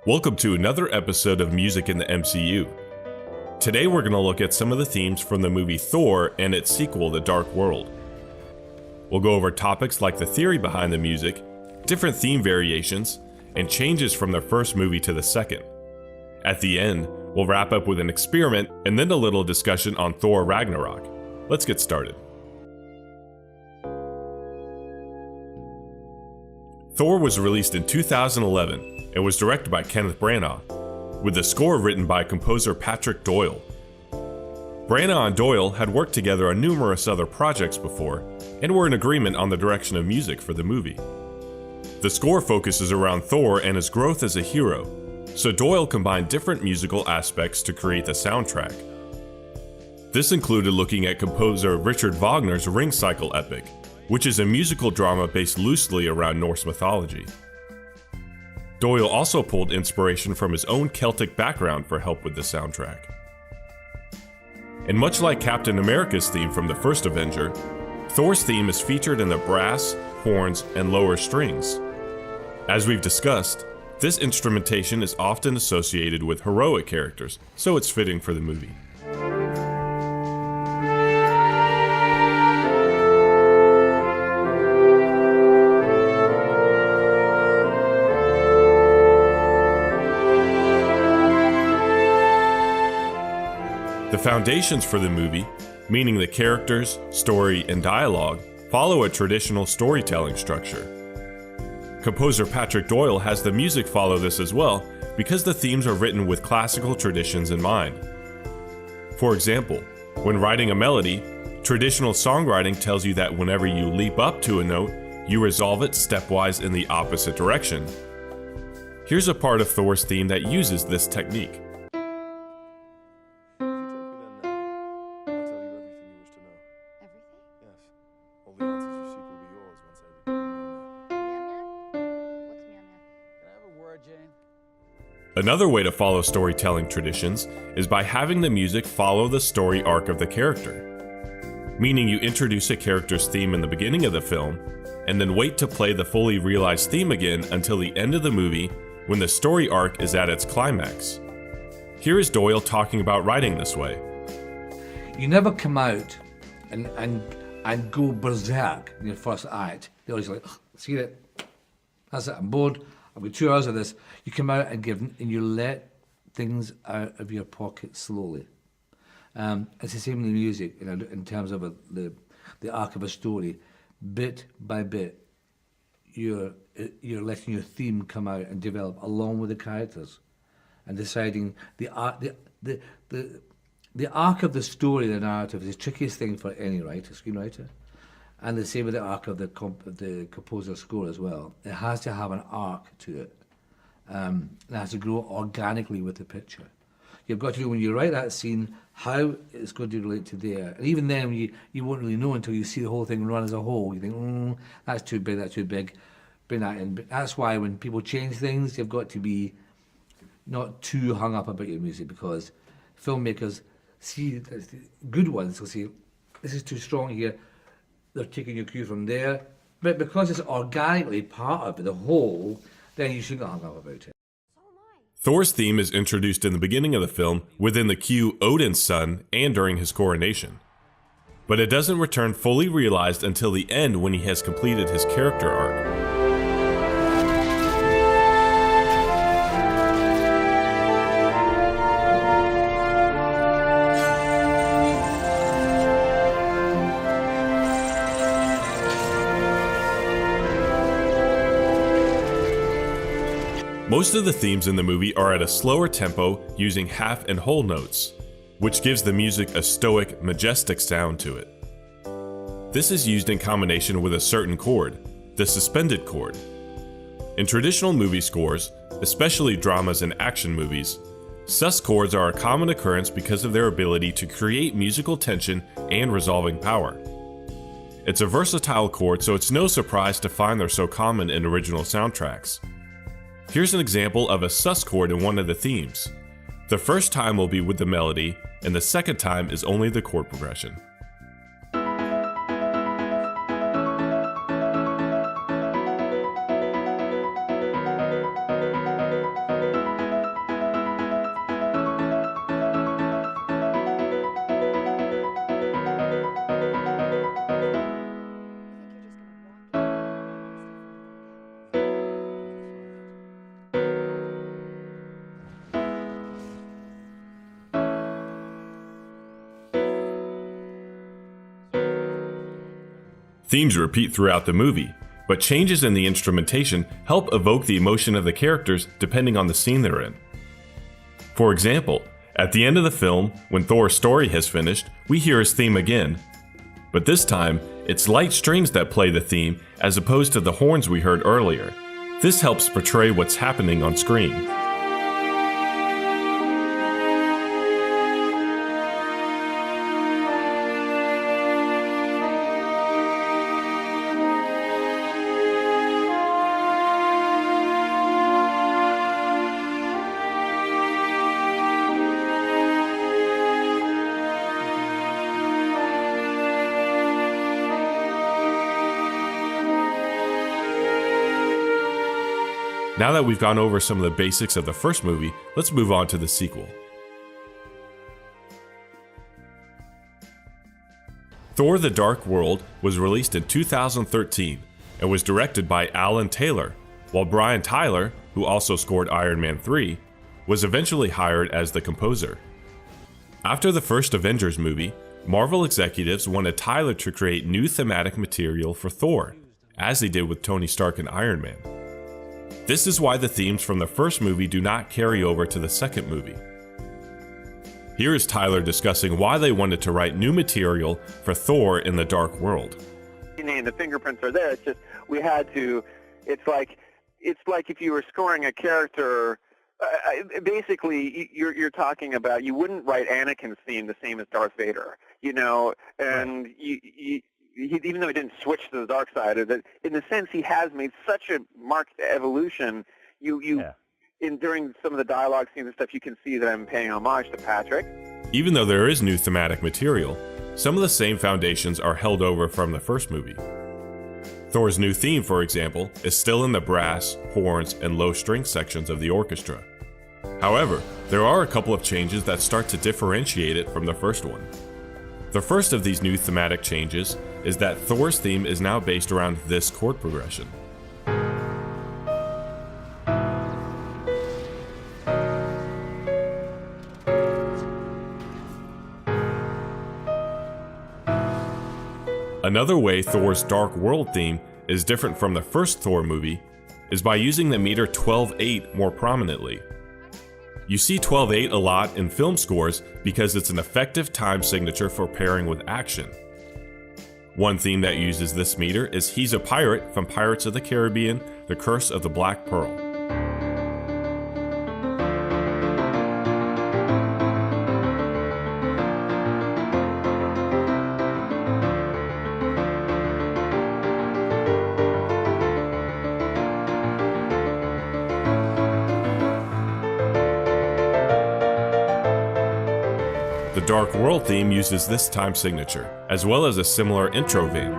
Welcome to another episode of Music in the MCU. Today we're going to look at some of the themes from the movie Thor and its sequel, The Dark World. We'll go over topics like the theory behind the music, different theme variations, and changes from the first movie to the second. At the end, we'll wrap up with an experiment and then a little discussion on Thor Ragnarok. Let's get started. Thor was released in 2011 and was directed by Kenneth Branagh, with the score written by composer Patrick Doyle. Branagh and Doyle had worked together on numerous other projects before and were in agreement on the direction of music for the movie. The score focuses around Thor and his growth as a hero, so Doyle combined different musical aspects to create the soundtrack. This included looking at composer Richard Wagner's Ring Cycle epic, which is a musical drama based loosely around Norse mythology. Doyle also pulled inspiration from his own Celtic background for help with the soundtrack. And much like Captain America's theme from the First Avenger, Thor's theme is featured in the brass, horns, and lower strings. As we've discussed, this instrumentation is often associated with heroic characters, so it's fitting for the movie. The foundations for the movie, meaning the characters, story, and dialogue, follow a traditional storytelling structure. Composer Patrick Doyle has the music follow this as well because the themes are written with classical traditions in mind. For example, when writing a melody, traditional songwriting tells you that whenever you leap up to a note, you resolve it stepwise in the opposite direction. Here's a part of Thor's theme that uses this technique. Another way to follow storytelling traditions is by having the music follow the story arc of the character. Meaning you introduce a character's theme in the beginning of the film, and then wait to play the fully realized theme again until the end of the movie when the story arc is at its climax. Here is Doyle talking about writing this way. You never come out and go berserk in your first act. You're always like, see it, that's it, I'm bored. I've got 2 hours of this. You come out and you let things out of your pocket slowly. It's the same in the music, in terms of the arc of a story. Bit by bit, you're letting your theme come out and develop along with the characters, and deciding the arc of the story, the narrative, is the trickiest thing for any writer, screenwriter. And the same with the arc of the composer's score as well. It has to have an arc to it. It has to grow organically with the picture. You've got to know when you write that scene how it's going to relate to there. And even then, you won't really know until you see the whole thing run as a whole. You think, that's too big, bring that in. But that's why when people change things, you've got to be not too hung up about your music, because filmmakers see, good ones will say, this is too strong here. They're taking your cue from there, but because it's organically part of the whole, then you shouldn't hang up about it. Thor's theme is introduced in the beginning of the film within the cue Odin's son and during his coronation. But it doesn't return fully realized until the end when he has completed his character arc. Most of the themes in the movie are at a slower tempo using half and whole notes, which gives the music a stoic, majestic sound to it. This is used in combination with a certain chord, the suspended chord. In traditional movie scores, especially dramas and action movies, sus chords are a common occurrence because of their ability to create musical tension and resolving power. It's a versatile chord, so it's no surprise to find they're so common in original soundtracks. Here's an example of a sus chord in one of the themes. The first time will be with the melody, and the second time is only the chord progression. Themes repeat throughout the movie, but changes in the instrumentation help evoke the emotion of the characters depending on the scene they're in. For example, at the end of the film, when Thor's story has finished, we hear his theme again. But this time, it's light strings that play the theme as opposed to the horns we heard earlier. This helps portray what's happening on screen. Now that we've gone over some of the basics of the first movie, let's move on to the sequel. Thor: The Dark World was released in 2013 and was directed by Alan Taylor, while Brian Tyler, who also scored Iron Man 3, was eventually hired as the composer. After the first Avengers movie, Marvel executives wanted Tyler to create new thematic material for Thor, as they did with Tony Stark and Iron Man. This is why the themes from the first movie do not carry over to the second movie. Here is Tyler discussing why they wanted to write new material for Thor in the Dark World. The fingerprints are there. It's just we had to. It's like if you were scoring a character. Basically, you're talking about you wouldn't write Anakin's theme the same as Darth Vader, and right. Even though he didn't switch to the dark side, in the sense he has made such a marked evolution. During some of the dialogue scenes and stuff, you can see that I'm paying homage to Patrick. Even though there is new thematic material, some of the same foundations are held over from the first movie. Thor's new theme, for example, is still in the brass, horns, and low string sections of the orchestra. However, there are a couple of changes that start to differentiate it from the first one. The first of these new thematic changes is that Thor's theme is now based around this chord progression. Another way Thor's Dark World theme is different from the first Thor movie is by using the meter 12/8 more prominently. You see 12/8 a lot in film scores because it's an effective time signature for pairing with action. One theme that uses this meter is He's a Pirate from Pirates of the Caribbean: The Curse of the Black Pearl. The Dark World theme uses this time signature, as well as a similar intro vein.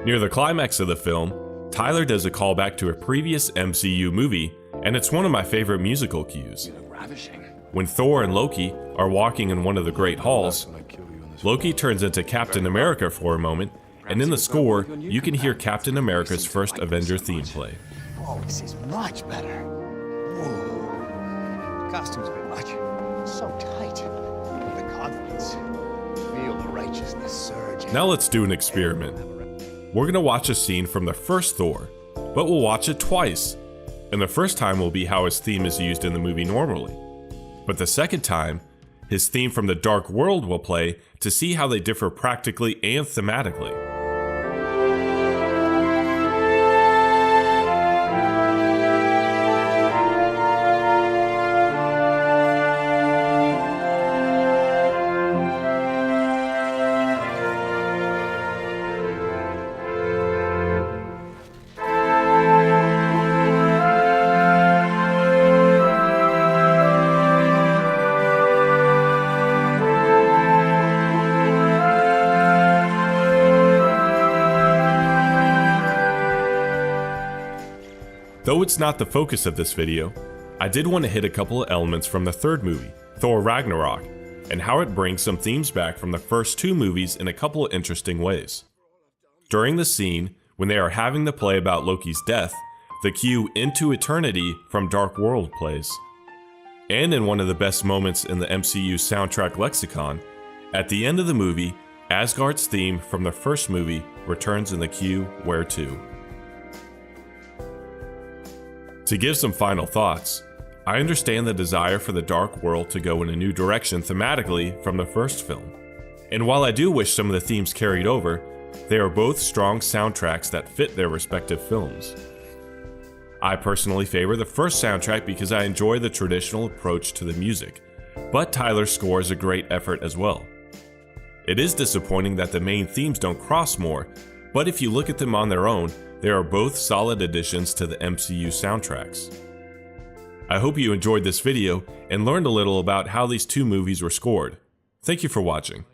Near the climax of the film, Tyler does a callback to a previous MCU movie, and it's one of my favorite musical cues. When Thor and Loki are walking in one of the Great Halls, Loki turns into Captain America for a moment, and in the score, you can hear Captain America's First Avenger theme play. Oh, this is much better. Whoa. Costume's a bit much. So tight. The confidence. Feel the righteousness surge. Now let's do an experiment. We're gonna watch a scene from the first Thor, but we'll watch it twice. And the first time will be how his theme is used in the movie normally. But the second time, his theme from the Dark World will play to see how they differ practically and thematically. Though it's not the focus of this video, I did want to hit a couple of elements from the third movie, Thor Ragnarok, and how it brings some themes back from the first two movies in a couple of interesting ways. During the scene when they are having the play about Loki's death, the cue Into Eternity from Dark World plays. And in one of the best moments in the MCU soundtrack lexicon, at the end of the movie, Asgard's theme from the first movie returns in the cue Where To. To give some final thoughts, I understand the desire for the Dark World to go in a new direction thematically from the first film. And while I do wish some of the themes carried over, they are both strong soundtracks that fit their respective films. I personally favor the first soundtrack because I enjoy the traditional approach to the music, but Tyler's score is a great effort as well. It is disappointing that the main themes don't cross more, but if you look at them on their own, they are both solid additions to the MCU soundtracks. I hope you enjoyed this video and learned a little about how these two movies were scored. Thank you for watching.